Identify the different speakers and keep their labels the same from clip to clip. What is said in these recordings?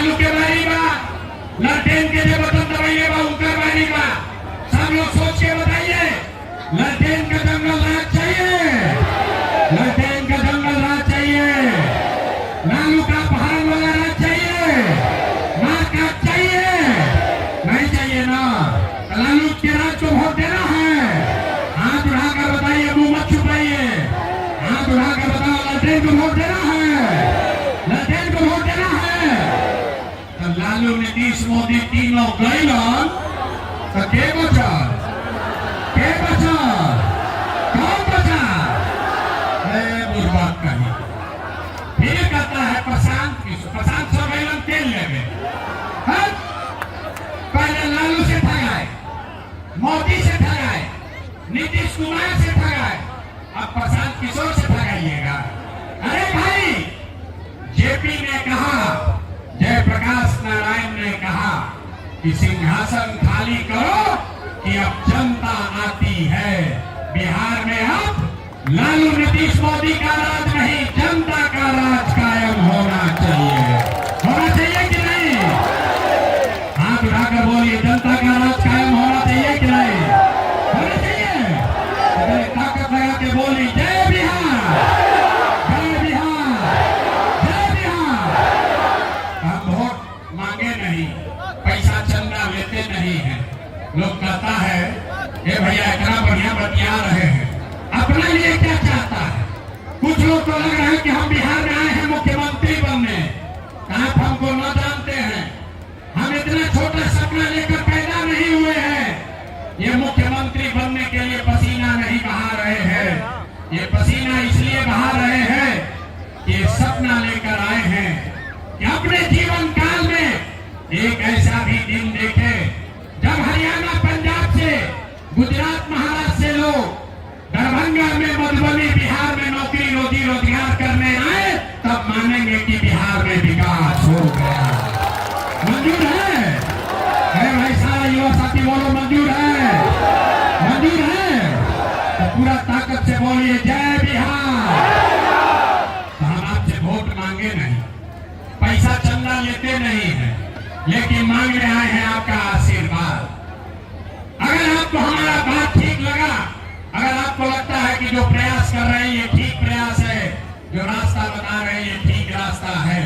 Speaker 1: लालू के बारी बा, ललटेन के जो बटन दबाइए बा उनका बारी बा। सब लोग सोच के बताइए, ललटेन का जंगल राज चाहिए, ललटेन का जंगल राज चाहिए, लालू का पहाड़ वाला राज चाहिए, मार काट चाहिए, नहीं चाहिए ना। लालू के राज को वोट देना है, हाथ उठाकर बताइए, मुंह मत छुपाइए, हाथ उठाकर बताओ ललटेन को वोट देना है, ललटेन को वोट देना है। तो लालू नीतीश मोदी तीनों गए तो के बचल, के बचल, कौन बचा? बुर्बाद कहीं फिर कहता है प्रशांत की, प्रशांत सब गए तेल लेवे। पहले लालू से ठगाए, मोदी से ठगाए, नीतीश कुमार से ठगाए, अब प्रशांत किशोर से ठगाइएगा। अरे भाई, जेपी ने कहा, जयप्रकाश नारायण ने कहा कि सिंहासन खाली करो कि अब जनता आती है। बिहार में अब लालू नीतीश मोदी का राज नहीं, जनता का राज कायम होना चाहिए। होना चाहिए कि नहीं? हाथ उठाकर बोलिए, जनता का राज कायम होना चाहिए कि नहीं? होना चाहिए। तो ताकत लगा के बोली, जय बिहार, जय बिहार, जय बिहार। हम वोट मांगे नहीं, पैसा चंदा लेते नहीं है। लोग कहता है, ये भैया इतना बढ़िया बतिया रहे हैं, अपने लिए क्या चाहता है? कुछ लोग तो लग रहा है कि हम बिहार में आए हैं मुख्यमंत्री बनने। आप हमको न जानते हैं, हम इतना छोटा सपना लेकर पैदा नहीं हुए हैं। ये मुख्यमंत्री बनने के लिए पसीना नहीं बहा रहे हैं, ये पसीना इसलिए बहा रहे हैं कि ये सपना लेकर आए हैं कि अपने जीवन काल में एक ऐसा भी दिन देखे जब हरियाणा, पंजाब से, गुजरात, महाराष्ट्र से लोग दरभंगा में, मधुबनी, बिहार में नौकरी, रोजी रोजगार करने आए, तब मानेंगे कि बिहार में विकास हो गया। मंजूर है? भाई सारा युवा साथी बोलो मंजूर है, मंजूर है। तो पूरा ताकत से बोलिए, जय बिहार। तो हम आपसे वोट मांगे नहीं, पैसा चंदा लेते नहीं है, लेकिन मांगने आए हैं आपका आशीर्वाद। अगर आपको हमारा बात ठीक लगा, अगर आपको लगता है कि जो प्रयास कर रहे हैं ये ठीक प्रयास है, जो रास्ता बता रहे हैं ये ठीक रास्ता है,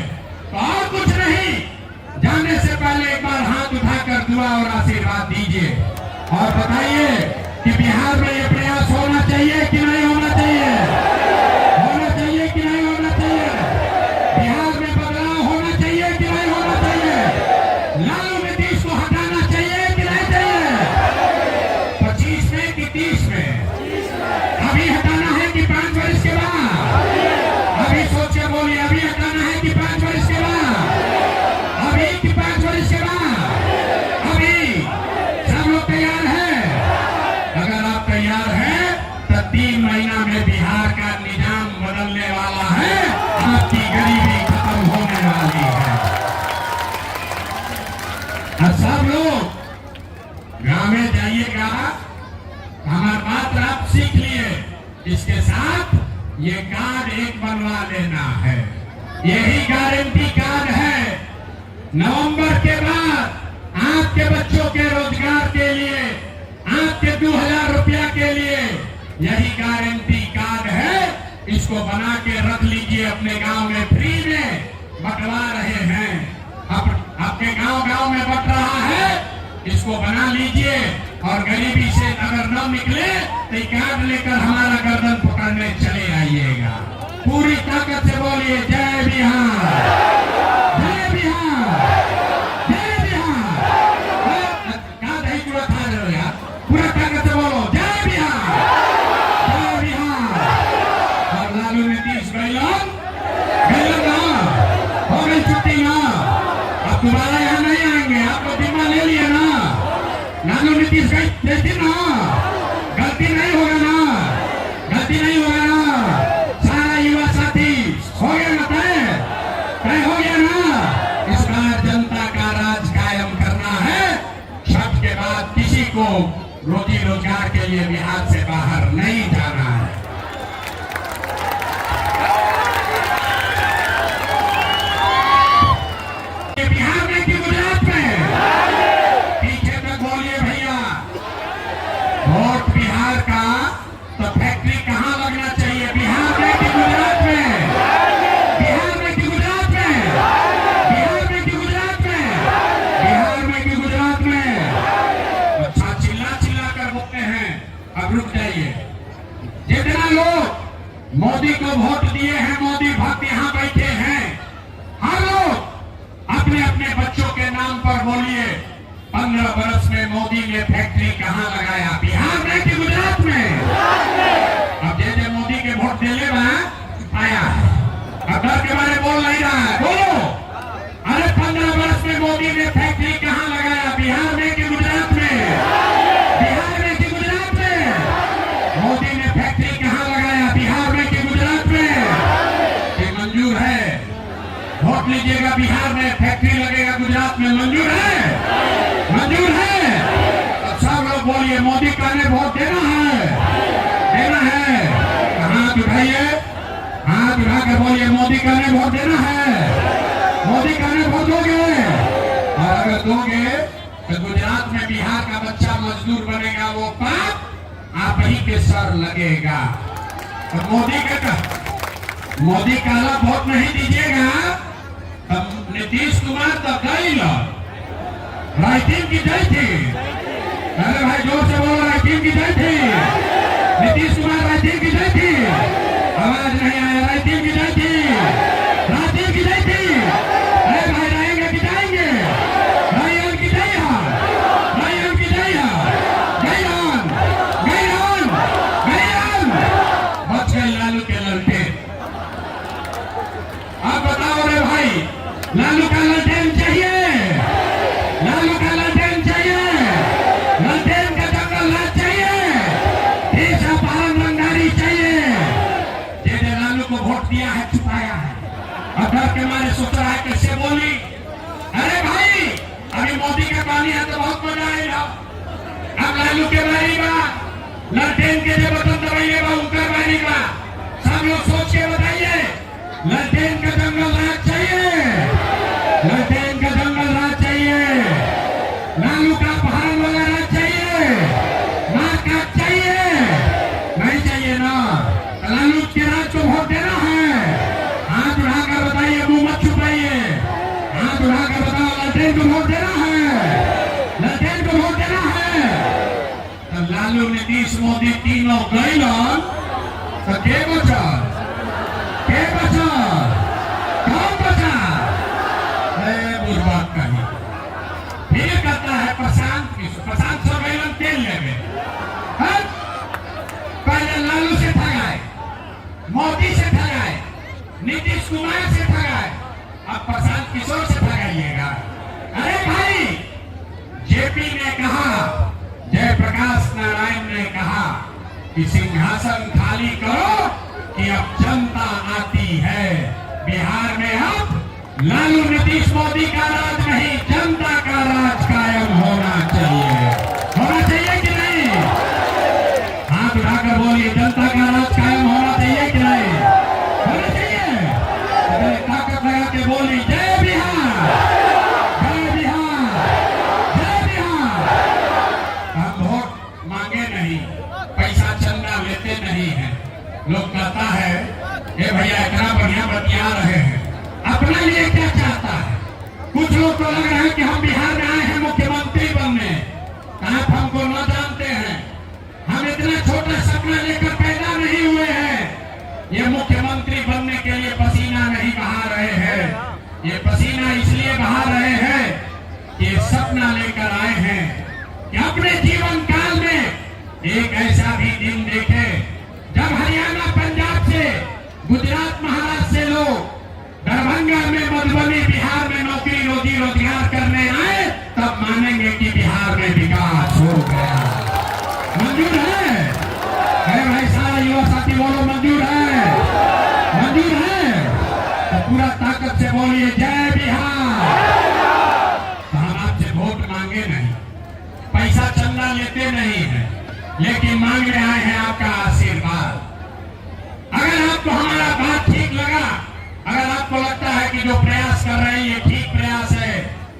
Speaker 1: तो और कुछ नहीं, जाने से पहले एक बार हाथ उठाकर दुआ और आशीर्वाद दीजिए और बताइए कि बिहार में ये प्रयास होना चाहिए कि नहीं होना चाहिए? होना चाहिए कि नहीं होना चाहिए? बिहार में बदलाव होना चाहिए कि नहीं होना चाहिए? लालू नीतीश को हटाना चाहिए कि नहीं चाहिए? 25 में कि 30 में? अभी हटाना है कि 5 वर्ष के बाद? अभी सोच के बोलिए, अभी हटाना है कि 5 वर्ष के बाद? अभी कि 5 वर्ष के बाद? अभी सब लोग तैयार हैं? अगर आप तैयार हैं तो 3 महीना में बिहार का निजाम बदलने वाला है, आपकी गरीबी खत्म होने वाली है। और सब लोग गाँव में जाइएगा, हमारी बात आप सीख लिए, इसके साथ ये कार्ड एक बनवा लेना है, यही गारंटी कार्ड है। नवंबर के बाद आपके बच्चों के रोजगार के लिए, आपके 2000 रुपया के लिए यही गारंटी कार्ड है। इसको बना के रख लीजिए, अपने गांव में फ्री में बंटवा रहे हैं, आपके गांव में बंट रहा है, इसको बना लीजिए और गरीबी से अगर न निकले तो कार्ड लेकर हमारा गर्दन पकड़ने चले आइएगा। पूरी ताकत से बोलिए, जय बिहार, जय बिहार, जय बिहार। कहाँ दही पूरा खा रहे हो यार? पूरा ताकत से बोलो, जय बिहार, जय बिहार। और लालू नीतीश गैलन ना, हो गई छुट्टी ना, अब दोबारा यहाँ नहीं आएंगे, आपको बीमा ले लिया ना। लालू नीतीश गई ना, गलती नहीं होगा ना, गलती नहीं होगा ना। सारा युवा साथी हो गया ना, तय हो गया ना। इस बार जनता का राज कायम करना है। छठ के बाद किसी को रोजी रोजगार के लिए बिहार से बाहर नहीं जाना है। बिहार अपने अपने बच्चों के नाम पर बोलिए, 15 बरस में मोदी ने फैक्ट्री कहां लगाया? बिहार में कि गुजरात में? अब जे मोदी के वोट देने आया है, अब डर के बारे बोल नहीं रहा है, बोलो। अरे 15 वर्ष में मोदी ने फैक्ट्री कहां लगाया? बिहार में कि गुजरात में? बिहार में कि गुजरात में? मोदी ने फैक्ट्री कहां लगाया? बिहार में कि गुजरात में? ये मंजूर है? वोट लीजिएगा, बिहार में फैक्ट्री लगेगा, गुजरात में मंजूर है? मंजूर है? अब सब लोग बोलिए, मोदी का ने वोट देना है, देना है। हाथ उठाइए, हाथ उठा कर बोलिए, मोदी का ने वोट देना है, मोदी का ने वोट दोगे। और अगर दोगे तो गुजरात में बिहार का बच्चा मजदूर बनेगा, वो पाप आप ही के सर लगेगा। तो मोदी का वोट नहीं दीजिएगा, तब नीतीश कुमार तो गई राइटिंग की जय थी। अरे भाई जोर से बोलो, राइटिंग की जय थी। नीतीश कुमार राइटिंग की जय थी। आवाज नहीं आया, राइटिंग की जय थी, राइटिंग की जय थी। अरे भाई रहेंगे कि जाएंगे? रायन की जय है, रायन की जय है। गैरान गैरान गैरान बच गए लालू के ललटेन। अब बताओ रे भाई, लालू का ललटेन चाहिए? लालू का ललटेन चाहिए? ललटेन का जंगल राज चाहिए? देश अपहरण रंगारी चाहिए? जिन्हें लालू को वोट दिया है, छुपाया है, अब डर के मारे सोच रहा है कैसे बोली। अरे भाई, अभी मोदी का पानी है तो बहुत मजा आएगा। अब लालू के बारी का ललटेन के जो बटन दबाइएगा उनका बारी का, सब लोग सोच के बताइए। ललटेन का जंगल राज चाहिए? ललटेन का जंगल राज चाहिए? लालू का अपहरण वाला राज चाहिए? मार काट चाहिए? नहीं चाहिए ना? लालू के राज को वोट देना है? हाथ उठाकर बताइए, मुंह मत छुपाइए। हाथ उठाकर बताओ, ललटेन को वोट देना है? ललटेन को वोट देना है? तो लालू, नीतीश, मोदी तीनों गई तो के बचा? के बचा? कौन बचा? बुर्बाद का ही। फिर कहता है प्रशांत सो गई तेल लेवे। पहले लालू से ठगाए, मोदी से ठगाए, नीतीश कुमार से ठगाए, अब प्रशांत किशोर से ठगाइएगा। अरे भाई, जेपी ने कहा, जयप्रकाश नारायण ने कहा कि सिंहासन खाली करो कि अब जनता आती है। बिहार में अब लालू नीतीश मोदी का राज नहीं, जनता का राज कायम होना चाहिए। होना चाहिए कि नहीं? हाथ उठाकर बोलिए, जनता का राज कायम होना चाहिए कि नहीं? होना चाहिए। अरे ताकत लगा के बोली, जय बिहार, जय बिहार, जय बिहार। हम वोट मांगे नहीं, पैसा चंदा लेते नहीं है। लोग कहता है, ये भैया इतना बढ़िया बतिया रहे हैं, अपना लिए क्या चाहता है? कुछ लोग तो लग रहा है कि हम बिहार में आए हैं मुख्यमंत्री बनने। आप हमको न जानते हैं, हम इतना छोटा सपना लेकर पैदा नहीं हुए हैं। ये मुख्यमंत्री बनने के लिए पसीना नहीं बहा रहे हैं, ये पसीना इसलिए बहा रहे हैं कि सपना लेकर आए हैं कि अपने जीवन काल में एक ऐसा भी दिन देखे जब हरियाणा, पंजाब से, गुजरात, महाराष्ट्र से लोग दरभंगा में, मधुबनी, बिहार में नौकरी रोजी रोजगार करने आए, तब मानेंगे कि बिहार में विकास हो गया। मंजूर है? भाई सारा युवा साथी बोलो, मंजूर है? मंजूर है? तो पूरा ताकत से बोलिए, जय बिहार। तो हम आपसे वोट मांगे नहीं, पैसा चंदा लेते नहीं है, लेकिन मांगने आए हैं आपका आशीर्वाद। अगर आपको हमारा बात ठीक लगा, अगर आपको लगता है कि जो प्रयास कर रहे हैं ये ठीक प्रयास है,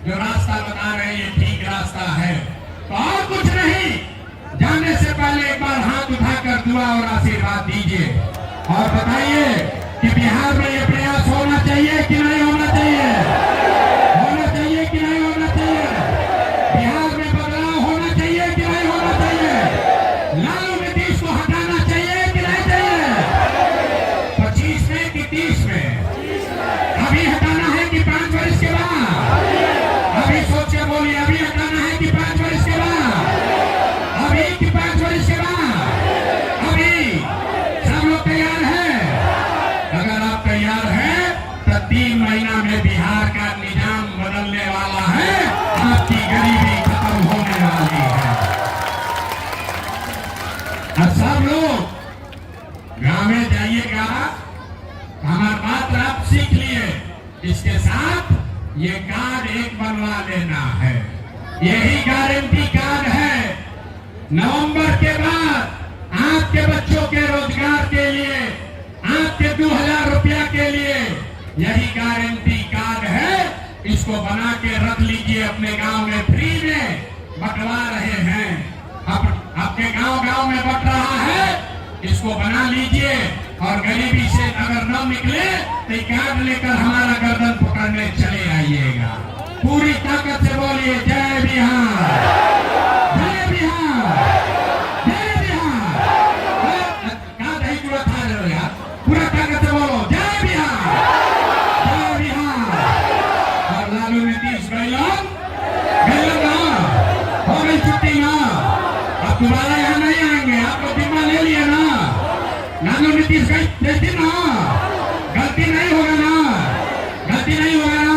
Speaker 1: जो रास्ता बता रहे हैं ये ठीक रास्ता है, तो और कुछ नहीं, जाने से पहले एक बार हाथ उठाकर दुआ और आशीर्वाद दीजिए और बताइए कि बिहार में ये प्रयास होना चाहिए कि नहीं होना चाहिए? होना चाहिए कि नहीं होना चाहिए? बिहार में बदलाव होना चाहिए कि नहीं होना चाहिए? लालू नीतीश को हटाना चाहिए कि नहीं चाहिए? 25 में कि 30 में? अभी हटाना है कि 5 वर्ष के बाद? आपकी गरीबी खत्म होने वाली है। और सब लोग गांव में जाइएगा, हमारी बात आप सीख लिए, इसके साथ ये कार्ड एक बनवा लेना है। यही गारंटी कार्ड है। नवंबर के बाद आपके बच्चों के रोजगार के लिए, आपके 2000 रुपया के लिए यही गारंटी कार्ड है। इसको बना के रख लीजिए, अपने गांव में फ्री में बंटवा रहे हैं। आपके गांव में बंट रहा है, इसको बना लीजिए और गरीबी से अगर न निकले तो कार्ड लेकर हमारा गर्दन पकड़ने चले आइएगा। पूरी ताकत से बोलिए जय बिहार, जय बिहार, जय बिहार। कहा दही पूरा खा रहे हो यार, पूरा ताकत से बोलो जय बिहार, जय बिहार। और लालू नीतीश गैलन ना हो गई छुट्टी ना, अब दोबारा यहाँ नहीं आएंगे। आपको बीमा ले लिया ना, लालू नीतीश गई ना, गलती नहीं होगा ना, गलती नहीं होगा ना।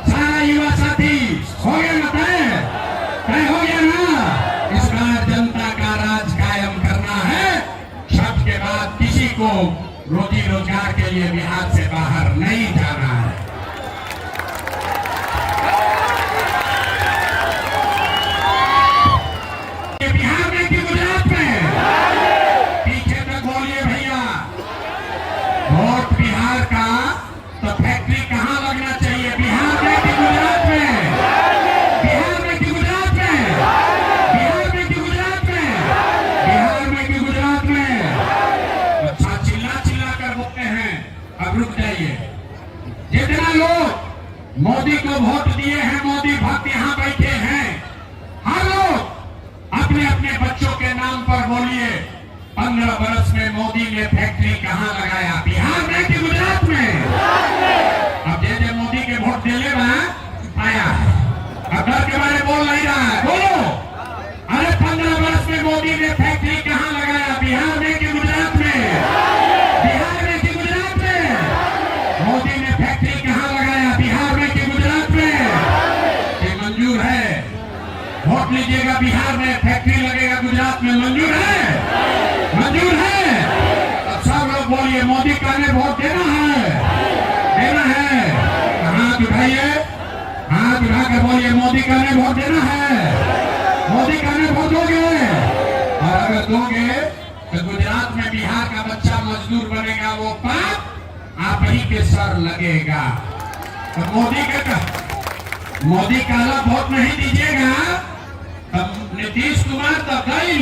Speaker 1: सारा युवा साथी हो गया ना, तय हो गया ना। इस बार जनता का राज कायम करना है। छठ के बाद किसी को रोजी रोजगार के लिए बिहार से बाहर नहीं जाना है। बिहार में कि गुजरात में? पीछे तक बोलिए भैया। वोट बिहार का तो फैक्ट्री कहाँ लगना चाहिए? बिहार में कि गुजरात में? बिहार में कि गुजरात में? बिहार में कि गुजरात में? बिहार में कि गुजरात में? अच्छा, चिल्ला चिल्ला कर बोलते हैं। अब रुक जाइए। जितना लोग मोदी को वोट दिए हैं, मोदी भक्त यहाँ बैठे हैं, हर लोग अपने अपने बच्चों के नाम पर बोलिए 15 वर्ष में मोदी ने फैक्ट्री कहाँ लगाया? बिहार में कि गुजरात में? अब जे मोदी के वोट दे ले आया है, अब डर के बारे बोल नहीं रहा है। बोलो, अरे 15 वर्ष में मोदी ने फैक्ट्री कहाँ लगाया? बिहार में कि गुजरात में? बिहार में कि गुजरात में? मोदी ने फैक्ट्री कहाँ लगाया? बिहार में कि गुजरात में? ये मंजूर है? वोट लीजिएगा, बिहार में फैक्ट्री लगेगा, गुजरात में मंजूर है? मंजूर है? अब सब लोग बोलिए मोदी का ने वोट देना है, देना है। हाथ उठाइए, हाथ उठाकर बोलिए मोदी का ने वोट देना है, मोदी का ने वोट दोगे। और अगर दोगे तो गुजरात में बिहार का बच्चा मजदूर बनेगा, वो पाप आप ही के सर लगेगा। तो मोदी का वोट नहीं दीजिएगा। तब नीतीश कुमार तो गई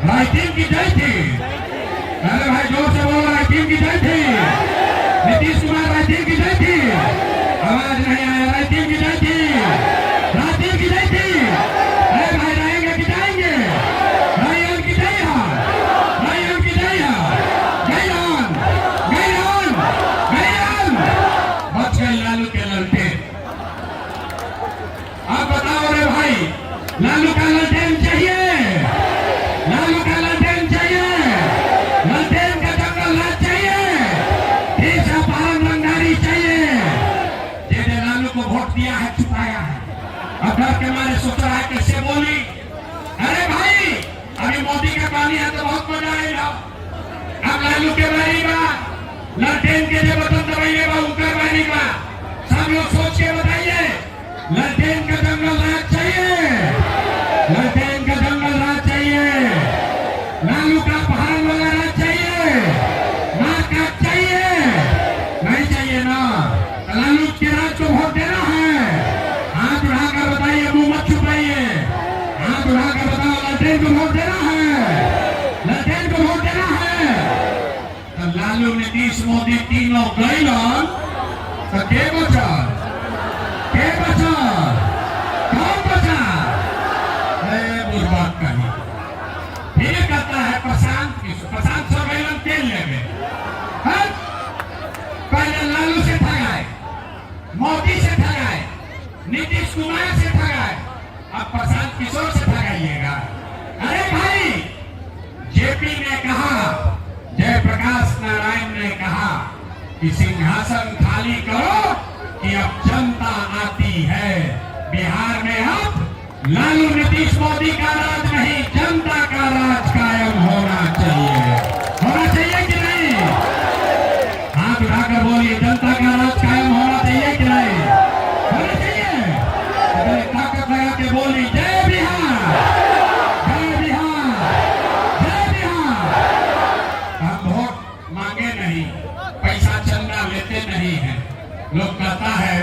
Speaker 1: राइटिंग की जय थी। अरे भाई जोर से बोलो, राइटिंग की जय थी। नीतीश कुमार राइटिंग की जय थी। आवाज नहीं आया, राइटिंग की जय थी, राइटिंग की जय थी। अरे भाई रहेंगे कि जाएंगे? रायन की जय है, रायन की जय है। Gallon, gallon, gallon. बच गए लालू के ललटे। आप बताओ रे भाई, लालू का ललटेन चाहिए? लालू का ललटेन चाहिए? ललटेन का जंगल राज चाहिए? देश अपहरण रंगदारी चाहिए? जिन्हें लालू को वोट दिया है, छुपाया है, अब डर के मारे सोच रहा है कैसे बोली। अरे भाई, अभी मोदी का पानी है तो बहुत मजा आएगा। अब लालू के बारी का ललटेन के लिए बटन दबाइएगा, उनका बारी का सब लोग सोच के बताइए। ललटेन का जंगल राज चाहिए? ललटेन का जंगल राज चाहिए? लालू का अपहरण वाला राज चाहिए? नाकात चाहिए? नहीं चाहिए ना? लालू के राज को वोट देना है? हाथ उठाकर बताइए, मुंह मत छुपाइए। हाथ उठाकर बताओ, ललटेन को वोट देना है? ललटेन को वोट देना है? तो लालू, नीतीश, मोदी तीनों गैलन तो के बचल? के बचा? कौन बचा? बुर्बाद कहीं। फिर कहता है प्रशांत सब गैलन तेल ले गए। पहले लालू से ठगाए, मोदी से ठगाए, नीतीश कुमार से ठगाए, अब प्रशांत किशोर से ठगाइएगा। अरे भाई, जेपी ने कहा, जयप्रकाश नारायण ने कहा कि सिंहासन खाली करो कि अब जनता आती है। बिहार में अब लालू नीतीश मोदी का राज नहीं, जनता का राज कायम होना चाहिए। होना चाहिए कि नहीं? हाथ उठाकर बोलिए, जनता का राज कायम होना चाहिए कि नहीं? होना चाहिए। अगर ताकत लगा के बोली, जय बिहार, जय बिहार, जय बिहार। हम वोट मांगे नहीं, पैसा चंदा लेते नहीं है। लोग कहता है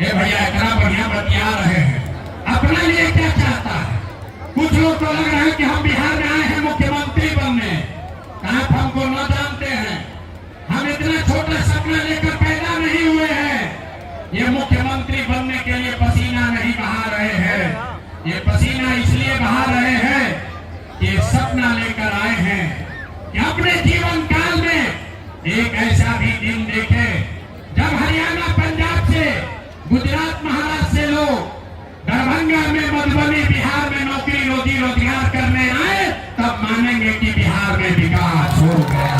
Speaker 1: ये भैया इतना बढ़िया बतिया रहे हैं, अपने लिए क्या चाहता है? कुछ लोग तो लग रहा है कि हम बिहार में आए हैं मुख्यमंत्री बनने। आप हमको न जानते हैं, हम इतना छोटा सपना लेकर पैदा नहीं हुए हैं। ये मुख्यमंत्री बनने के लिए पसीना नहीं बहा रहे हैं, ये पसीना इसलिए बहा रहे हैं कि सपना लेकर आए हैं कि अपने जीवन काल में एक ऐसा भी दिन देखे जब हरियाणा, पंजाब से, गुजरात, महाराष्ट्र से लोग दरभंगा में, मधुबनी, बिहार में नौकरी, रोजी रोजगार करने आए, तब मानेंगे कि बिहार में विकास हो गया।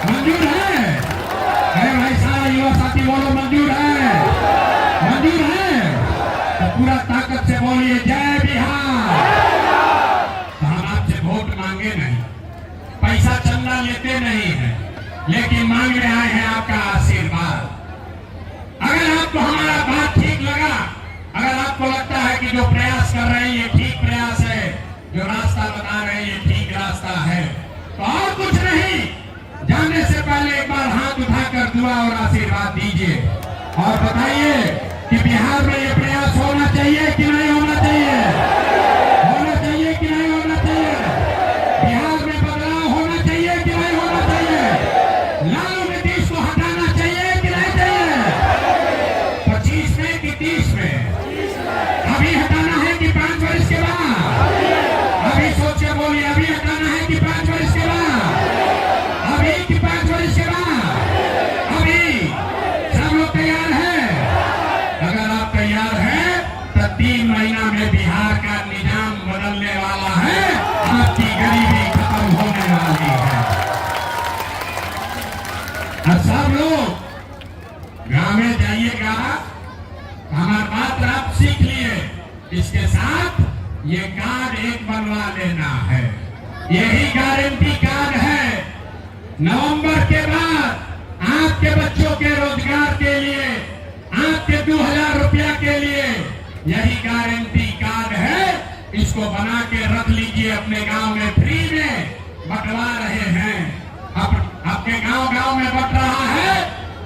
Speaker 1: मंजूर है? भाई सारा युवा साथी बोलो, मंजूर है? मंजूर है? तो पूरा ताकत से बोलिए, जय बिहार। तो हम आपसे वोट मांगे नहीं, पैसा चंदा लेते नहीं है, लेकिन मांग रहे हैं आपका आशीर्वाद। अगर आपको हमारा बात ठीक लगा, अगर आपको लगता है कि जो प्रयास कर रहे हैं ये ठीक प्रयास है, जो रास्ता बता रहे हैं ये ठीक रास्ता है, तो और कुछ नहीं, जाने से पहले एक बार हाथ उठाकर दुआ और आशीर्वाद दीजिए और बताइए कि बिहार में ये प्रयास होना चाहिए कि नहीं होना चाहिए? होना चाहिए कि नहीं होना चाहिए? बिहार में बदलाव होना चाहिए कि नहीं होना चाहिए? लालू नीतीश को हटाना चाहिए कि नहीं चाहिए? 25 में कि 30 में? अभी हटाना है कि 5 वर्ष के बाद? अभी सोच के बोलिए, अभी हटाना है कि 5 वर्ष के बाद? अभी कि 5 वर्ष के बाद? अभी सब लोग तैयार हैं? अगर आप तैयार हैं तो 3 महीना में बिहार का निजाम बदलने वाला है, आपकी गरीबी खत्म होने वाली है। और सब लोग गांव में जाइएगा, हमारी बात आप सीख लिए, इसके साथ ये कार्ड एक बनवा लेना है, यही गारंटी कार्ड है। नवंबर के बाद आपके बच्चों के रोजगार के लिए, आपके 2000 रुपया के लिए यही गारंटी कार्ड है। इसको बना के रख लीजिए, अपने गांव में फ्री में बंटवा रहे हैं, आपके गांव में बंट रहा है,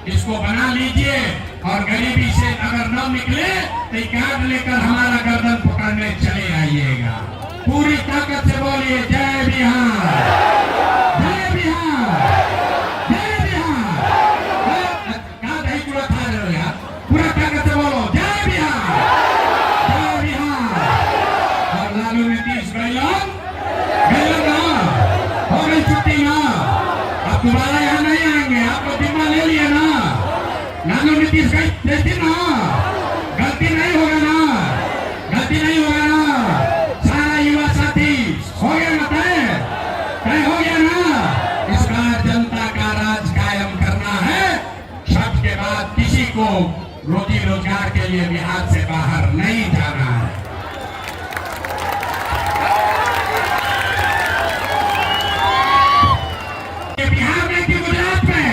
Speaker 1: इसको बना लीजिए और गरीबी से अगर न निकले तो कार्ड लेकर हमारा गर्दन पकड़ने चले आइएगा। पूरी ताकत से बोलिए, जय बिहार, जय बिहार, जय बिहार। कार्ड ही पूरा खा रहे हो यार, पूरा ताकत से बोलो, जय बिहार, जय बिहार। और लालू नीतीश गैलन ना, हो गई छुट्टी ना, अब दोबारा यहाँ नहीं आएंगे, आपको बीमा ले लिया ना। लालू नीतीश गई ना, गलती नहीं होगा ना, गलती नहीं होगा ना। सारा युवा साथी हो गया ना, तय हो गया ना। इस बार जनता का राज कायम करना है। छठ के बाद किसी को रोजी रोजगार के लिए बिहार से बाहर नहीं जाना है। बिहार में कि गुजरात में?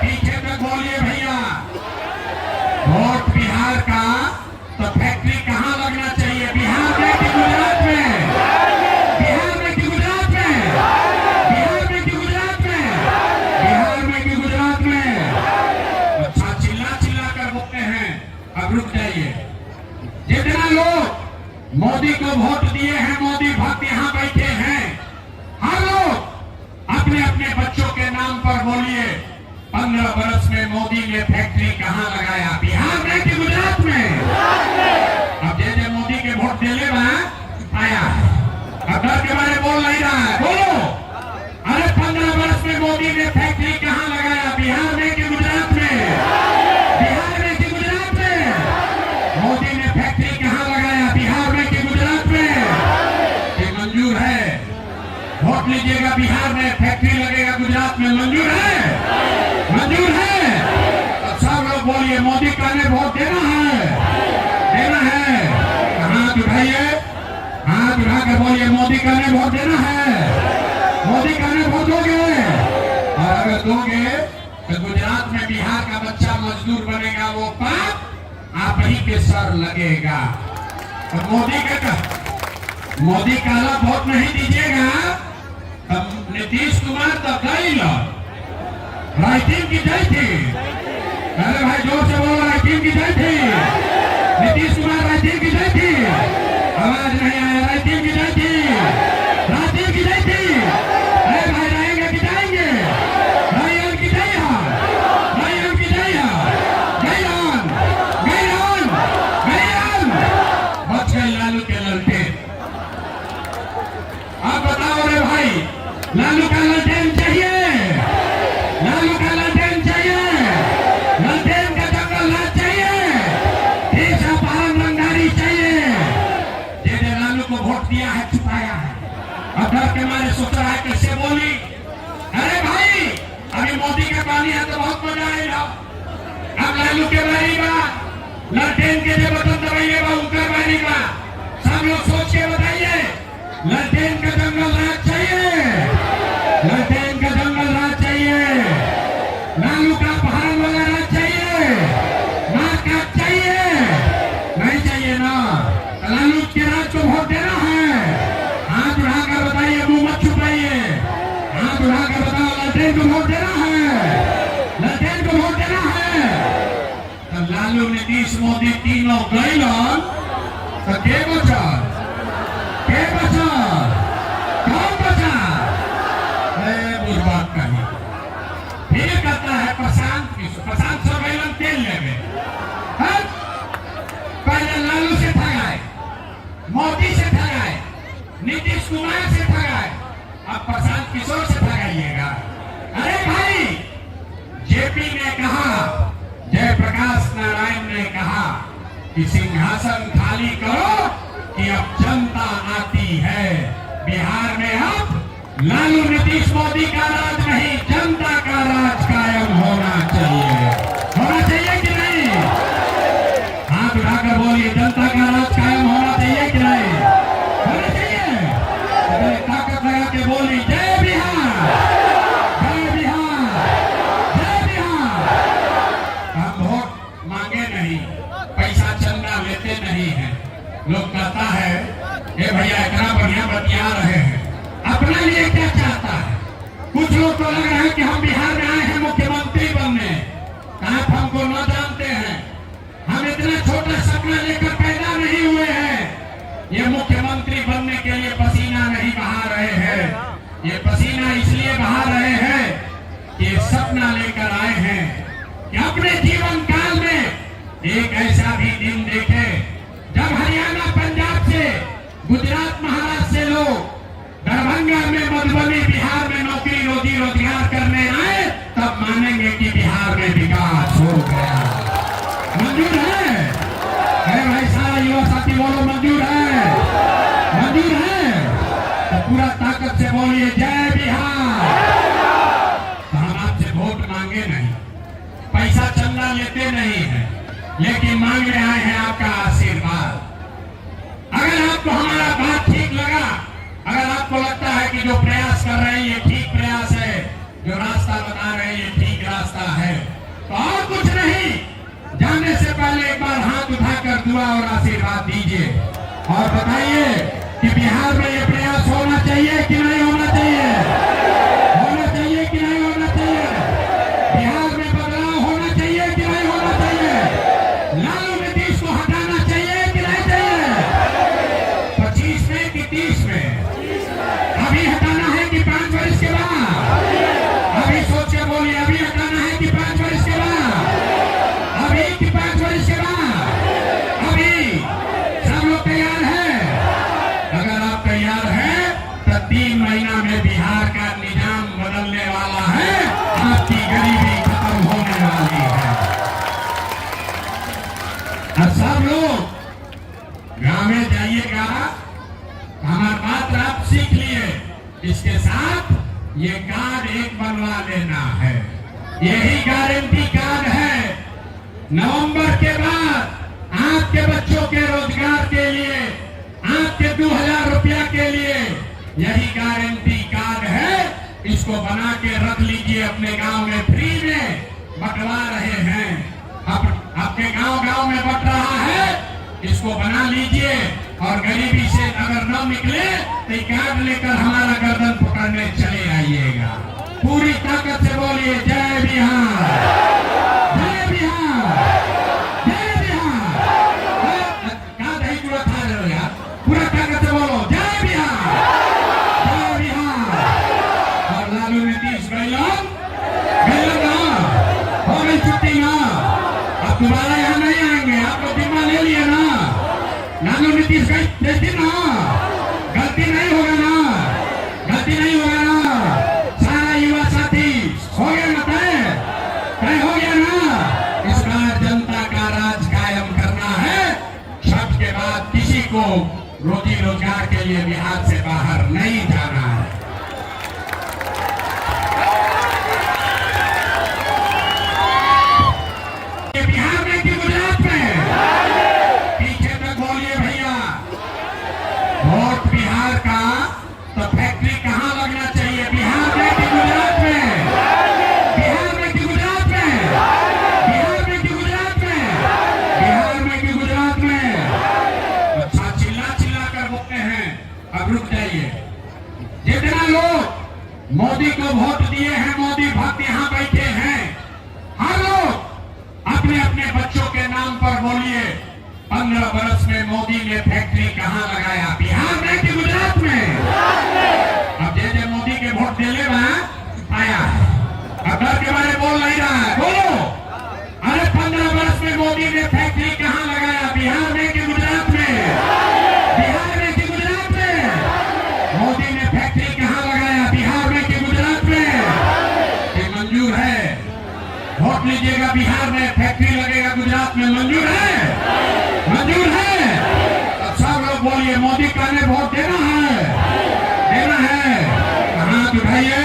Speaker 1: पीछे तक बोलिए भैया। वोट बिहार का तो फैक्ट्री कहाँ लगना चाहिए? बिहार में कि गुजरात में? बिहार में कि गुजरात में? बिहार में कि गुजरात में? बिहार में कि गुजरात में? अच्छा, चिल्ला चिल्ला कर बोलते हैं, अब रुक जाइए। जितना लोग मोदी को वोट दिए हैं, मोदी भक्त यहाँ बैठे हैं, हर लोग अपने अपने बच्चों के नाम पर बोलिए, 15 वर्ष में मोदी ने फैक्ट्री कहाँ लगाया? बिहार में कि गुजरात में? अब जे मोदी के वोट देले आया है, अब डर के बारे बोल नहीं रहा है, बोलो। अरे 15 वर्ष में मोदी ने फैक्ट्री कहाँ लगाया? बिहार में कि गुजरात में? बिहार में कि गुजरात में? मोदी ने फैक्ट्री कहाँ लगाया? बिहार में कि गुजरात में? ये मंजूर है? वोट लीजिएगा, बिहार में फैक्ट्री लगेगा, गुजरात में मंजूर है? मंजूर है? अब सब लोग बोलिए, मोदी का ने वोट देना है। है? हाथ उठाइए, हाथ उठाकर बोलिए मोदी का ने वोट देना है, मोदी का ने वोट दोगे। और अगर दोगे तो गुजरात में बिहार का बच्चा मजदूर बनेगा, वो पाप आप ही के सर लगेगा। तो मोदी का वोट नहीं दीजिएगा। तब नीतीश कुमार तो गई राइटिंग की जय थी। अरे भाई जोर से बोलो, राइटिंग की जय थी। नीतीश कुमार राइटिंग की जय थी। आवाज नहीं आया, राइटिंग की जय थी, राइटिंग की जय थी। अरे भाई रहेंगे कि जाएंगे? रायन की जय है, रायन की जय है। गैरान गैरान गैरान बच गए लालू के ललटे। आप बताओ रे भाई, लालू का ललटेन चाहिए, लालू का ललटेन चाहिए, ललटेन का जंगल राज चाहिए, देश अपहरण रंगारी चाहिए। जिन्हें लालू को वोट दिया है छुपाया है, अब डर के मारे सोच रहा है कैसे बोली। अरे भाई अभी मोदी के पानी है तो बहुत मजा आएगा। अब लालू के बारी का ललटेन के लिए बटन दबाइएगा, उनका बारी का सब लोग सोच के बताइए। ललटेन का जंगल राज चाहिए, ललटेन का जंगल राज चाहिए, लालू का अपहरण वाला राज चाहिए, मारकाट चाहिए, नहीं चाहिए ना? लालू के राज को वोट देना है। हाथ उठाकर बताइए, मुंह मत छुपाइए, हाथ उठाकर बताओ ललटेन को वोट देना है, ललटेन को वोट देना है। तो लालू नीतीश मोदी तीनों गए तो के बचा, के बचा, कौन बचा? बुर्बाद कहीं फिर कहता है प्रशांत सोरेन तेल लेवे। पहले लालू से ठगाए, मोदी से ठगाए, नीतीश कुमार से ठगाए, अब प्रशांत किशोर से ठगाइएगा। अरे भाई जेपी ने कहा, जयप्रकाश नारायण ने कहा कि सिंहासन खाली करो कि अब जनता आती है। बिहार में अब लालू नीतीश मोदी का राज नहीं, जनता का राज कायम होना चाहिए। होना चाहिए कि नहीं? हाथ उठाकर बोलिए, जनता का राज कायम होना चाहिए कि नहीं? होना चाहिए। तो ताकत लगा के बोली, जय बिहार, जय बिहार, जय बिहार। हम वोट मांगे नहीं, पैसा चंदा लेते नहीं है। लोग कहता है ये भैया इतना बढ़िया बतिया रहे हैं, अपने लिए क्या चाहता है? कुछ लोग तो लग रहा है कि हम बिहार में आए हैं मुख्यमंत्री बनने। आप हमको न जानते हैं, हम इतना छोटा सपना लेकर पैदा नहीं हुए हैं। ये मुख्यमंत्री बनने के लिए पसीना नहीं बहा रहे हैं, ये पसीना इसलिए बहा रहे हैं कि सपना लेकर आए हैं कि अपने जीवन काल में एक ऐसा भी दिन देखे जब हरियाणा पंजाब से, गुजरात महाराष्ट्र से लोग दरभंगा में, मधुबनी, बिहार में नौकरी रोजी रोजगार करने आए, तब मानेंगे कि बिहार में विकास हो गया। मंजूर है? अरे भाई सारा युवा साथी बोलो मंजूर है, मंजूर है? तो पूरा ताकत से बोलिए जय बिहार। तो हम आपसे वोट मांगे नहीं, पैसा चंदा लेते नहीं है, लेकिन मांगने आए हैं आपका आशीर्वाद। अगर आपको हमारा बात ठीक लगा, अगर आपको लगता है कि जो प्रयास कर रहे हैं ये ठीक प्रयास है, जो रास्ता बता रहे हैं ये ठीक रास्ता है, तो और कुछ नहीं, जाने से पहले एक बार हाथ उठाकर दुआ और आशीर्वाद दीजिए और बताइए कि बिहार में ये प्रयास होना चाहिए कि नहीं होना चाहिए? होना चाहिए कि नहीं होना चाहिए? बिहार में बदलाव होना चाहिए कि नहीं होना चाहिए? लालू नीतीश को हटाना चाहिए कि नहीं चाहिए? 25 में कि 30 में? अभी हटाना है कि 5 वर्ष के बाद? अभी सोच के बोलिए, अभी हटाना है कि 5 वर्ष के बाद? अभी कि 5 वर्ष के बाद? अभी सब लोग तैयार हैं? अगर आप तैयार हैं तो 3 महीना में बिहार का निजाम बदलने वाला है, आपकी गरीबी खत्म होने वाली है। और सब लोग गांव में जाइएगा, हमारी बात आप सीख लिए, इसके साथ ये कार्ड एक बनवा लेना है, यही गारंटी कार्ड है। नवंबर के बाद आपके बच्चों के यही गारंटी कार्ड है, इसको बना के रख लीजिए अपने गांव में, फ्री में बंटवा रहे हैं। अब आपके गांव में बंट रहा है, इसको बना लीजिए और गरीबी से अगर न निकले तो कार्ड लेकर हमारा गर्दन पकड़ने चले आइएगा। पूरी ताकत से बोलिए जय बिहार, जय बिहार, जय बिहार। कहा दही पूरा खा रहे हो यार, पूरा ताकत से बोलो जय बिहार, जय बिहार। और लालू नीतीश गैलन ना हो गई छुट्टी ना, अब दोबारा यहाँ नहीं आएंगे। आप लोग बीमा ले लिए ना, लालू नीतीश गई ना, गलती नहीं होगा ना, गलती नहीं होगा ना। सारा युवा साथी हो गया ना, तय हो गया ना। इस बार जनता का राज कायम करना है। छठ के बाद किसी को रोजी रोजगार के लिए बिहार से बाहर नहीं जाना है। बिहार में कि गुजरात में, पीछे तक बोलिए भैया। वोट बिहार का तो फैक्ट्री कहाँ लगना चाहिए, बिहार में कि गुजरात में? बिहार में कि गुजरात में? बिहार में कि गुजरात में? बिहार में कि गुजरात में? अच्छा, चिल्ला चिल्ला कर बोलते हैं। अब रुक जाइए। जितना लोग मोदी को वोट दिए हैं, मोदी भक्त यहाँ बैठे हैं, हर लोग अपने अपने बच्चों के नाम पर बोलिए 15 वर्ष में मोदी ने फैक्ट्री कहाँ लगाया, बिहार में कि गुजरात में? अब जे मोदी के वोट देले आया है, अब डर के बारे बोल नहीं रहा है, बोलो। अरे 15 वर्ष में मोदी ने फैक्ट्री कहाँ लगाया, बिहार में कि गुजरात में? बिहार में कि गुजरात में? मोदी ने फैक्ट्री कहाँ लगाया, बिहार में कि गुजरात में? ये मंजूर है? वोट लीजिएगा, बिहार में फैक्ट्री लगेगा, गुजरात में मंजूर है? मंजूर है? अब सब लोग बोलिए मोदी का ने वोट देना है, देना है। हाथ उठाइए,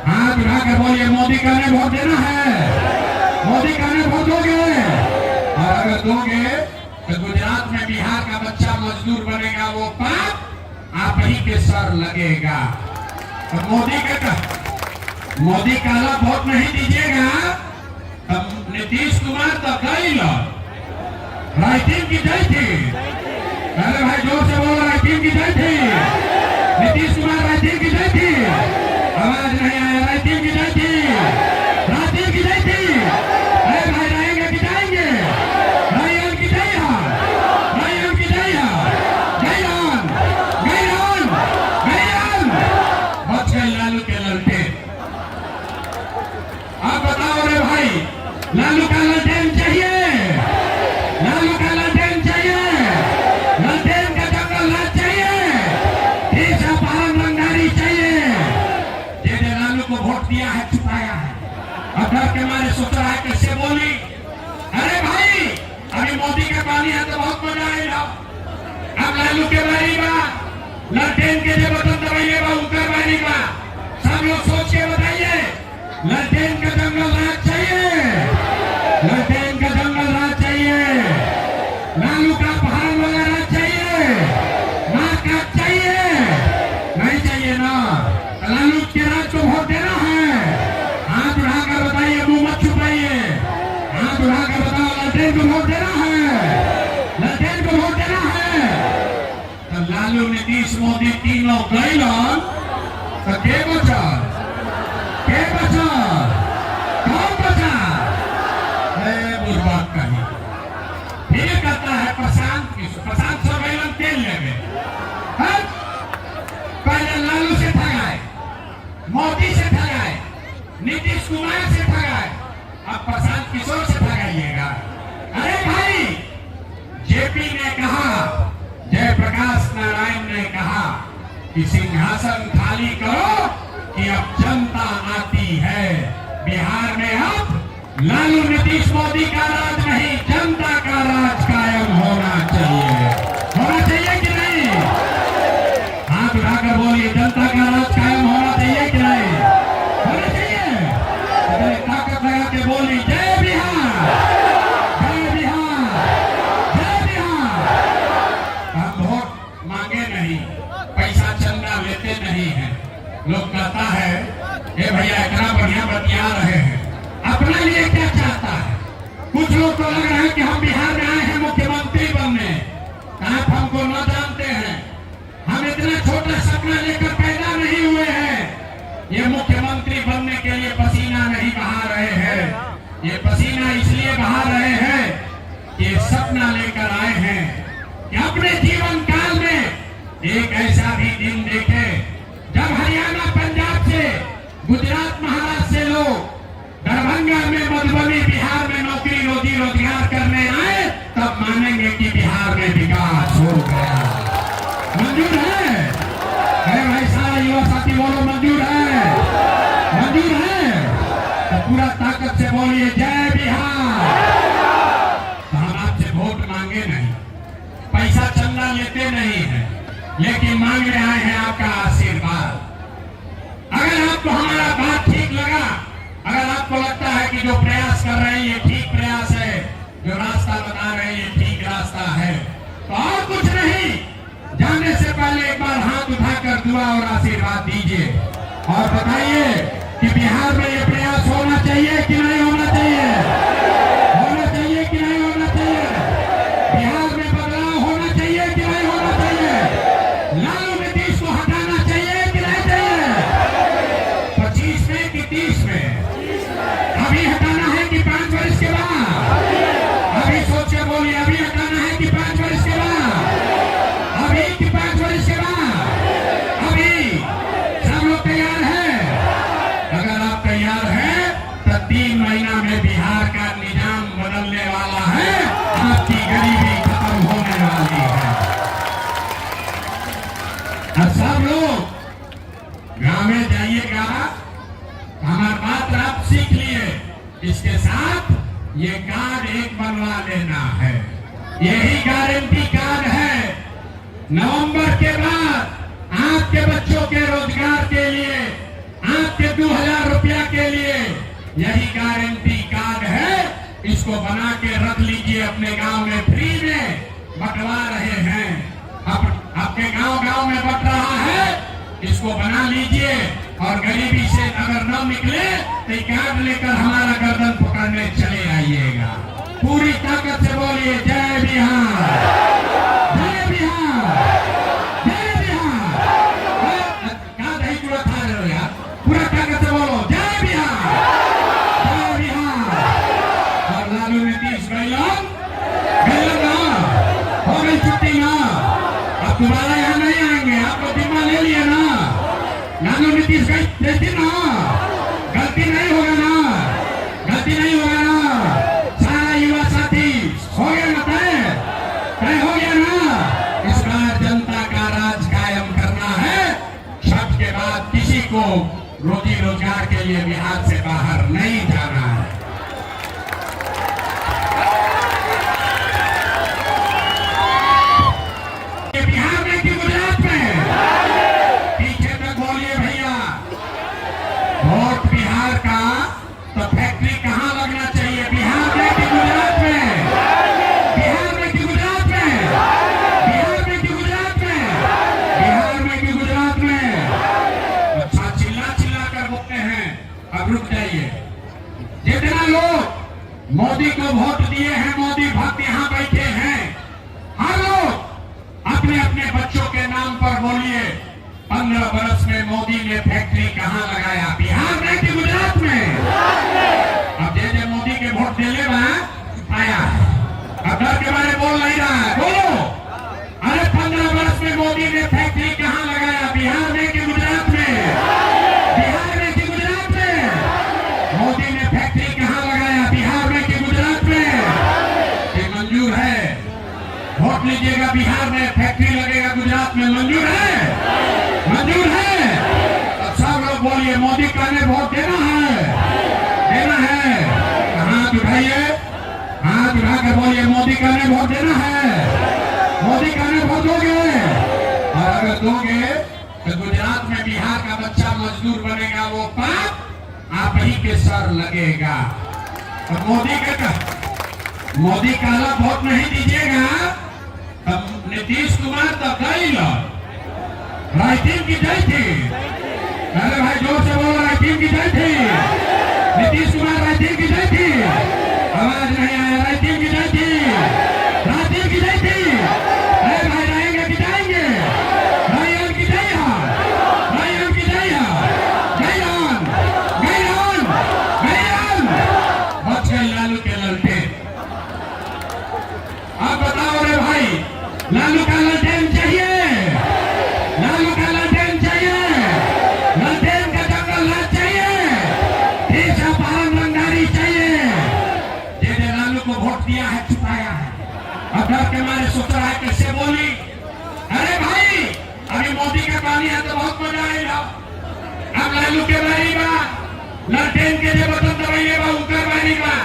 Speaker 1: हाथ उठाकर बोलिए मोदी का ने वोट देना है, मोदी का ने वोट दोगे। और अगर दोगे तो गुजरात में बिहार का बच्चा मजदूर बनेगा, वो पाप आप ही के सर लगेगा। तो मोदी का वोट नहीं दीजिएगा। नीतीश कुमार तो गई राइटिंग की जय थी। अरे भाई जोर से बोलो, राइटिंग की जय थी। नीतीश कुमार राइटिंग की जय थी। आवाज नहीं आया, राइटिंग की जय थी, राइटिंग की जय थी। अरे भाई रहेंगे कि जाएंगे? रायन की जय हो, रायन की जय हो, गैलन गैलन गैलन। बच गए लालू के ललटे। आप बताओ रे भाई, लालू का ललटेन चाहिए, लालू का ललटेन चाहिए, ललटेन का जंगल राज चाहिए, तीसरा पालन रंगारी चाहिए। जिन्हें लालू को वोट दिया है, छुपाया है, अब डर के मारे सोच रहा है कैसे बोली। अरे भाई, अभी मोदी का पानी है तो बहुत मजा आएगा। अब लालू के बारी का ललटेन के जो बटन दबाइएगा उनका बारी का, सब लोग सोच के बताइए। ललटेन का जंगल राज चाहिए, ललटेन का जंगल राज चाहिए, लालू का पहाड़ वाला राज चाहिए, मार का चाहिए, नहीं चाहिए ना? लालू के राज को वोट देना है। हाथ उठाकर बताइए, मुंह मत छुपाइए, हाथ उठाकर बताओ ललटेन को वोट देना है, ललटेन को वोट देना है। तो लालू नीतीश मोदी तीनों गैलन तो के बचल, के बचा, कौन बचा? बुर्बाद कहीं फिर कहता है प्रशांत सौ तेल लेंगे। पहले लालू से ठगाए, मोदी से ठगाए, नीतीश कुमार से ठगाए, अब प्रशांत किशोर से ठगाइएगा। अरे भाई, जेपी ने कहा, जयप्रकाश नारायण ने कहा कि सिंहासन खाली करो कि अब जनता आती है। बिहार में अब लालू नीतीश मोदी का राज नहीं, जनता का राज कायम होना चाहिए। होना चाहिए कि नहीं? हाथ उठाकर बोलिए, जनता का राज कायम होना चाहिए कि नहीं? होना चाहिए। तो ताकत लगा के बोली जय बिहार, जय बिहार, जय बिहार। हम वोट मांगे नहीं, पैसा चंदा लेते कि हम बिहार में आए हैं मुख्यमंत्री बनने, आप हमको न जानते हैं। हम इतना छोटा सपना लेकर पैदा नहीं हुए हैं। ये मुख्यमंत्री बनने के लिए पसीना नहीं बहा रहे हैं, ये पसीना इसलिए बहा रहे हैं कि सपना लेकर आए हैं कि अपने जीवन काल में एक ऐसा भी दिन देखे जब हरियाणा, पंजाब से, गुजरात, महाराष्ट्र से लोग दरभंगा में, मधुबनी, बिहार में नौकरी, रोजी रोजगार करने आए, तब मानेंगे कि बिहार में विकास हो गया। मंजूर है? अरे भाई सारा युवा साथी बोलो मंजूर है? मंजूर है? तो पूरा ताकत से बोलिए जय बिहार। तो हम आपसे वोट मांगे नहीं, पैसा चंदा लेते नहीं है, लेकिन मांगने आए हैं आपका आशीर्वाद। अगर आपको हमारा बात ठीक लगा, अगर आपको लगता है कि जो प्रयास कर रहे हैं ये ठीक प्रयास है, जो रास्ता बता रहे हैं ये ठीक रास्ता है, तो और कुछ नहीं, जाने से पहले एक बार हाथ उठाकर दुआ और आशीर्वाद दीजिए और बताइए कि बिहार में ये प्रयास होना चाहिए कि नहीं होना चाहिए? होना चाहिए कि नहीं होना चाहिए? बिहार में बदलाव होना चाहिए कि नहीं होना चाहिए? लालू नीतीश को हटाना चाहिए कि नहीं चाहिए? 25 में कि 30 में? अभी हटाना है कि 5 वर्ष के बाद? अभी सोच के बोलिए, अभी हटाना है कि 5 वर्ष के बाद? अभी कि 5 वर्ष के बाद? अभी सब लोग तैयार हैं? अगर आप तैयार हैं तो 3 महीना में बिहार का निजाम बदलने वाला है, आपकी गरीबी खत्म होने वाली है। और सब लोग गाँव में जाइएगा, हमारी बात आप सीख लिए, इसके साथ ये कार्ड एक बनवा लेना है, यही गारंटी कार्ड है। नवंबर के बाद आपके बच्चों के रोजगार के लिए, आपके 2000 रुपया के लिए यही गारंटी कार्ड है। इसको बना के रख लीजिए, अपने गांव में फ्री में बंटवा रहे हैं, आपके गांव में बंट रहा है, इसको बना लीजिए और गरीबी से अगर न निकले तो कार्ड लेकर हमारा गर्दन पकड़ने चले आइएगा। पूरी ताकत से बोलिए जय बिहार, जय बिहार, जय बिहार। कहाँ दही चूड़ा खा रहे हो यार? पूरा ताकत से बोलो जय बिहार, जय बिहार। और लालू नीतीश गैलन ना, हो गई छुट्टी ना, अब दोबारा यहाँ नहीं आएंगे, आपको बीमा ले लिया ना। लालू नीतीश गई ना, गलती नहीं होगा ना, गलती नहीं होगा ना। सारा युवा साथी हो गया ना, तय हो गया ना। इस बार जनता का राज कायम करना है। छठ के बाद किसी को रोजी रोजगार के लिए बिहार से बाहर नहीं जाना है। बिहार में कि गुजरात में? पीछे तक बोलिए भैया। वोट बिहार का तो फैक्ट्री कहाँ लगना चाहिए? बिहार में कि गुजरात में? बिहार में कि गुजरात में? बिहार में कि गुजरात में? बिहार में कि गुजरात में? अच्छा, चिल्ला चिल्ला कर बोलते हैं, अब रुक जाइए। जितना लोग मोदी को वोट दिए हैं, मोदी भक्त यहाँ बैठे हैं, हर लोग अपने अपने बच्चों के नाम पर बोलिए 15 बरस में मोदी ने फैक्ट्री कहाँ लगाया? बिहार में कि गुजरात में? अब जे मोदी के वोट देने आया है, अब डर के बारे बोल नहीं रहा है, बोलो। अरे 15 बरस में मोदी ने फैक्ट्री कहाँ लगाया? बिहार में कि गुजरात में? बिहार में कि गुजरात में? मोदी ने फैक्ट्री कहाँ लगाया? बिहार में कि गुजरात में? ये मंजूर है? वोट लीजिएगा, बिहार में फैक्ट्री लगेगा, गुजरात में मंजूर है? मंजूर है? अब सब लोग बोलिए मोदी का ने वोट देना है, देना है। हाथ उठाइए, हाथ उठाकर बोलिए मोदी का ने वोट देना है, मोदी का ने वोट दोगे। और अगर दोगे तो गुजरात में बिहार का बच्चा मजदूर बनेगा, वो पाप आप ही के सर लगेगा। और मोदी का अलग वोट नहीं दीजिएगा, तब नीतीश कुमार तो गई राइटिंग की जय थी। अरे भाई जोर से बोलो, राइटिंग की जय थी। नीतीश कुमार राइटिंग की जय थी। आवाज नहीं आया? रायतीन की जय थी, रायतीन की जय थी। अरे भाई रहेंगे कि जाएंगे? रायन की जय हो, रायन की जय हो, जय राम, जय राम, जय राम। बच गए लालू के ललटेन। आप बताओ रे भाई, लालू का ललटेन चाहिए? लालू का ललटेन चाहिए? ललटेन का जंगल राज चाहिए? देश अपहरण रंगदारी चाहिए? जिन्हें लालू को वोट दिया है छुपाया है, अब डर के मारे सोच रहा है कैसे बोली। अरे भाई अभी मोदी का पानी है तो बहुत मजा आएगा। अब लालू के बारी बा, ललटेन के लिए बटन दबाइए बा, उनका बारी बा।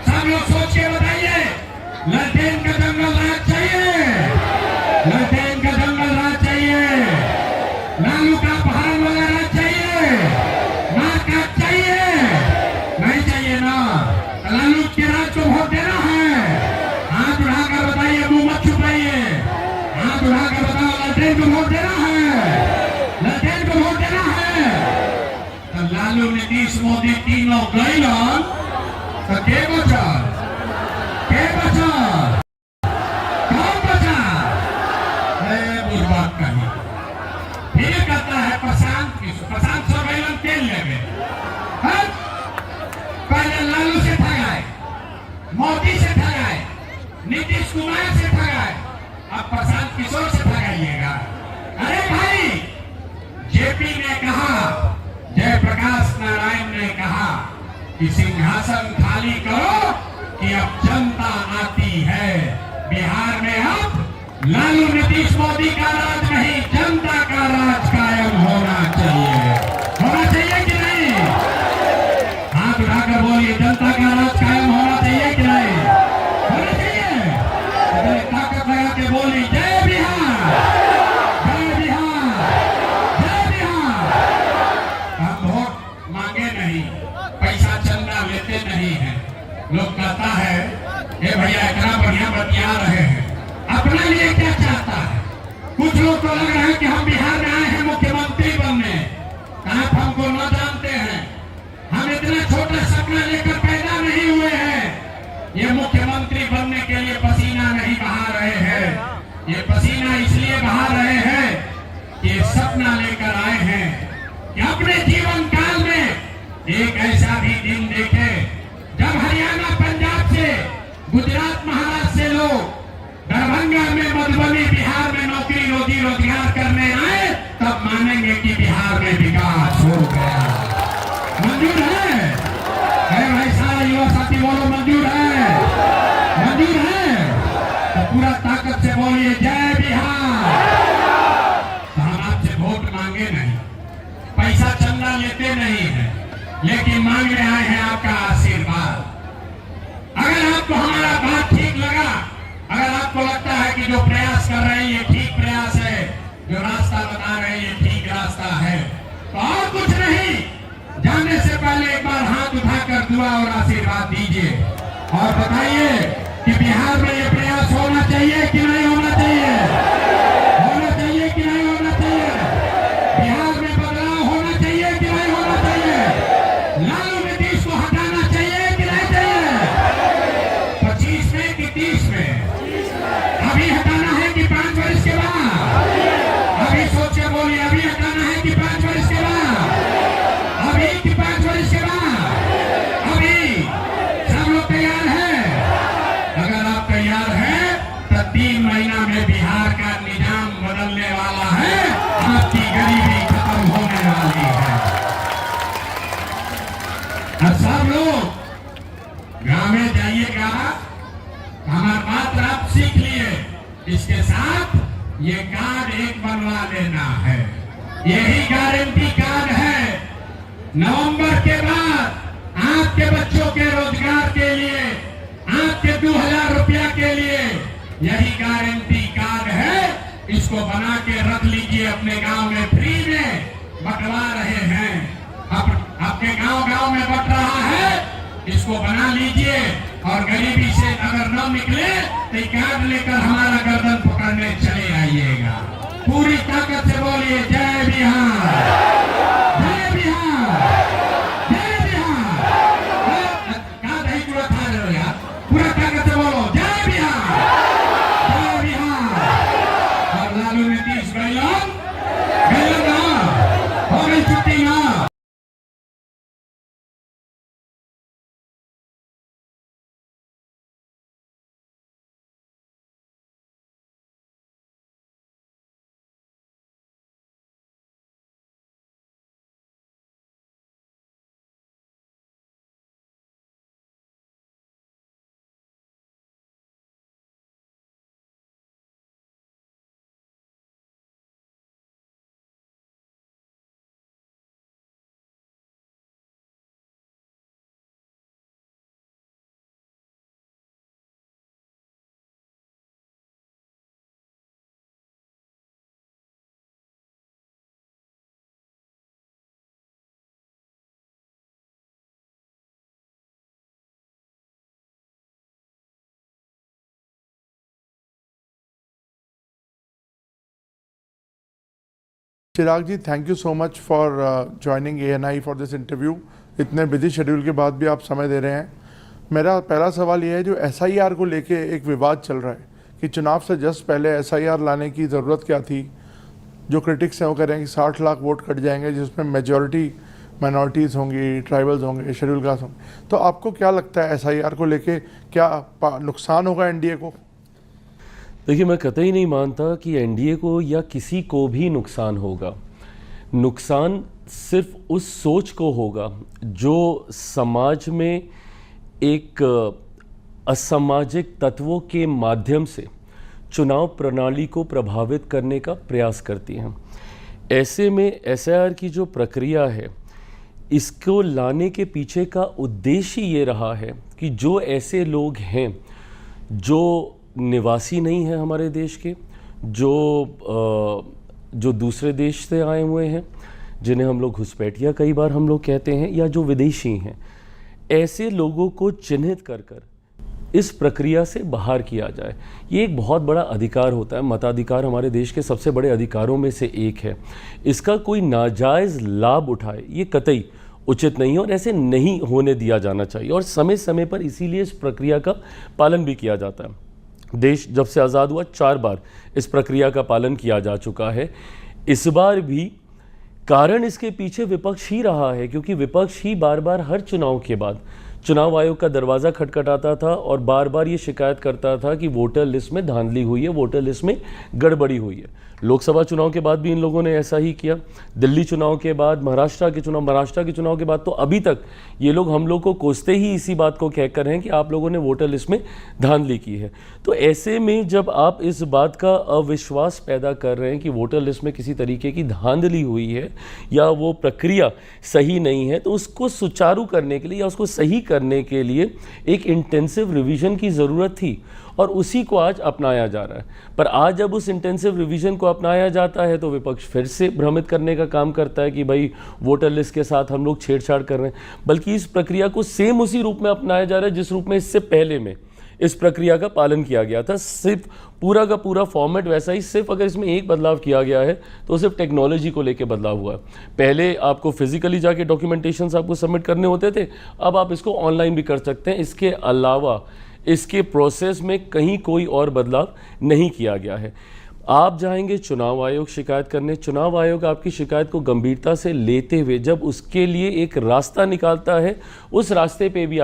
Speaker 1: सब लोग सोच के बताइए, ललटेन का जंगल राज चाहिए? ललटेन का जंगल राज चाहिए? लालू का अपहरण वाला राज चाहिए? मारकाट चाहिए? नहीं चाहिए ना। लालू के राज को वोट देना है? हाथ उठाकर बताइए, मुंह मत छुपाइए। हाथ उठाकर बताओ, ललटेन को वोट देना है? ललटेन को वोट देना है? तो लालू नीतीश मोदी तीनों गई तो के बचल? के बचल? कौन बचा? बुर्बाद कहीं। फिर कहता है प्रशांत सोरेन तेल लेंगे। पहले लालू से ठगाए, मोदी से ठगाए, नीतीश कुमार से ठगाए, अब प्रशांत किशोर से ठगाइएगा। अरे भाई जेपी ने कहा, जयप्रकाश नारायण ने कहा कि सिंहासन खाली करो कि अब जनता आती है। बिहार में अब लालू नीतीश मोदी का राज नहीं, जनता का राज कायम होना चाहिए। होना चाहिए कि नहीं? हाथ उठाकर बोलिए, जनता का राज कायम होना चाहिए कि नहीं? होना चाहिए। ताकत लगा के बोली, जय बिहार, जय बिहार, जय बिहार। हम वोट मांगे नहीं, पैसा चंदा लेते नहीं है। लोग कहता है ये भैया इतना बढ़िया बतिया रहे हैं, अपने लिए क्या चाहता है? कुछ लोग तो लग रहा है कि हम बिहार में आए हैं मुख्यमंत्री बनने। आप हमको न जानते हैं, हम इतना छोटा सपना लेकर पैदा नहीं हुए हैं। ये मुख्यमंत्री बनने के लिए पसीना नहीं बहा रहे हैं, ये पसीना इसलिए बहा रहे हैं कि ये सपना लेकर आए हैं कि अपने जीवन काल में एक ऐसा भी दिन देखे जब हरियाणा, पंजाब से, गुजरात, महाराष्ट्र से लोग दरभंगा में, मधुबनी, बिहार में नौकरी रोजी रोजगार करने आए, तब मानेंगे कि बिहार में विकास हो गया। मंजूर है? भाई सारा युवा साथी बोलो मंजूर है? मंजूर है? तो पूरा ताकत से बोलिए, जय बिहार। तो हम आपसे वोट मांगे नहीं, पैसा चंदा लेते नहीं है, लेकिन मांगने आए हैं आपका आशीर्वाद। अगर आपको हमारा बात ठीक लगा, अगर आपको लगता है कि जो प्रयास कर रहे हैं ये ठीक प्रयास है, जो रास्ता बता रहे हैं ये ठीक रास्ता है, तो और कुछ नहीं, जाने से पहले एक बार हाथ उठाकर दुआ और आशीर्वाद दीजिए और बताइए कि बिहार में ये प्रयास होना चाहिए कि नहीं होना चाहिए? होना चाहिए कि नहीं होना चाहिए? बिहार में बदलाव होना चाहिए कि नहीं होना चाहिए? लालू नीतीश को हटाना चाहिए कि नहीं चाहिए? 25 में कि 30 में? अभी हटाना है कि 5 वर्ष के बाद? अभी सोच के बोलिए, अभी हटाना है कि 5 वर्ष के बाद? अभी कि 5 वर्ष के बाद? अभी सब लोग तैयार हैं? अगर आप तैयार हैं तो 3 महीना में बिहार का निजाम बदलने वाला है, आपकी गरीबी खत्म होने वाली है। और सब लोग गाँव में जाइएगा, हमारी बात आप सीख लिए, इसके साथ ये कार्ड एक बनवा लेना है, यही गारंटी कार्ड है। नवंबर के बाद आपके बच्चों के रोजगार के लिए, आपके 2000 रुपया के लिए यही गारंटी कार्ड है। इसको बना के रख लीजिए, अपने गांव में फ्री में बंटवा रहे हैं, आपके गांव में बंट रहा है, इसको बना लीजिए। और गरीबी से अगर न निकले तो कार्ड लेकर हमारा गर्दन पकड़ने चले आइएगा। पूरी ताकत से बोलिए, जय बिहार, जय बिहार, जय बिहार। कहा दही पूरा खा रहे हो यार, पूरा
Speaker 2: Chirag ji, thank you so much for joining ANI for this interview. इतने बिजी शेड्यूल के बाद भी आप समय दे रहे हैं। मेरा पहला सवाल ये है, जो SIR को लेके एक विवाद चल रहा है कि चुनाव से जस्ट पहले SIR लाने की ज़रूरत क्या थी। जो क्रिटिक्स हैं वो कह रहे हैं कि 60 लाख वोट कट जाएंगे, जिसमें मेजॉरिटी माइनॉरिटीज़ होंगी, ट्राइबल्स होंगे, शेड्यूल कास्ट होंगे। तो आपको क्या लगता है SIR को लेके क्या नुकसान होगा NDA को?
Speaker 3: देखिए, मैं कतई नहीं मानता कि NDA को या किसी को भी नुकसान होगा। नुकसान सिर्फ उस सोच को होगा जो समाज में एक असामाजिक तत्वों के माध्यम से चुनाव प्रणाली को प्रभावित करने का प्रयास करती हैं। ऐसे में SIR की जो प्रक्रिया है, इसको लाने के पीछे का उद्देश्य ये रहा है कि जो ऐसे लोग हैं जो निवासी नहीं हैं हमारे देश के, जो दूसरे देश से आए हुए हैं, जिन्हें हम लोग घुसपैठिया कई बार हम लोग कहते हैं, या जो विदेशी हैं, ऐसे लोगों को चिन्हित कर कर इस प्रक्रिया से बाहर किया जाए। ये एक बहुत बड़ा अधिकार होता है। मताधिकार हमारे देश के सबसे बड़े अधिकारों में से एक है। इसका कोई नाजायज़ लाभ उठाए, ये कतई उचित नहीं है और ऐसे नहीं होने दिया जाना चाहिए। और समय समय पर इसीलिए इस प्रक्रिया का पालन भी किया जाता है। देश जब से आज़ाद हुआ 4 बार इस प्रक्रिया का पालन किया जा चुका है। इस बार भी कारण इसके पीछे विपक्ष ही रहा है, क्योंकि विपक्ष ही बार बार हर चुनाव के बाद चुनाव आयोग का दरवाज़ा खटखटाता था और बार बार ये शिकायत करता था कि वोटर लिस्ट में धांधली हुई है, वोटर लिस्ट में गड़बड़ी हुई है। लोकसभा चुनाव के बाद भी इन लोगों ने ऐसा ही किया, दिल्ली चुनाव के बाद, महाराष्ट्र के चुनाव के बाद, तो अभी तक ये लोग हम लोग को कोसते ही इसी बात को कहकर हैं कि आप लोगों ने वोटर लिस्ट में धांधली की है। तो ऐसे में जब आप इस बात का अविश्वास पैदा कर रहे हैं कि वोटर लिस्ट में किसी तरीके की धांधली हुई है या वो प्रक्रिया सही नहीं है, तो उसको सुचारू करने के लिए या उसको सही करने के लिए एक इंटेंसिव रिवीजन की ज़रूरत थी और उसी को आज अपनाया जा रहा है। पर आज जब उस इंटेंसिव रिवीजन को अपनाया जाता है तो विपक्ष फिर से भ्रमित करने का काम करता है कि भाई वोटर लिस्ट के साथ हम लोग छेड़छाड़ कर रहे हैं। बल्कि इस प्रक्रिया को सेम उसी रूप में अपनाया जा रहा है जिस रूप में इससे पहले में इस प्रक्रिया का पालन किया गया था। सिर्फ पूरा का पूरा फॉर्मेट वैसा ही, सिर्फ अगर इसमें एक बदलाव किया गया है तो सिर्फ टेक्नोलॉजी को लेकर बदलाव हुआ है। पहले आपको फिजिकली जाके डॉक्यूमेंटेशंस आपको सबमिट करने होते थे, अब आप इसको ऑनलाइन भी कर सकते हैं। इसके अलावा इसके प्रोसेस में कहीं कोई और बदलाव नहीं किया गया है। आप जाएंगे चुनाव आयोग शिकायत करने, चुनाव आयोग आपकी शिकायत को गंभीरता से लेते हुए जब उसके लिए एक रास्ता निकालता है, उस रास्ते पे भी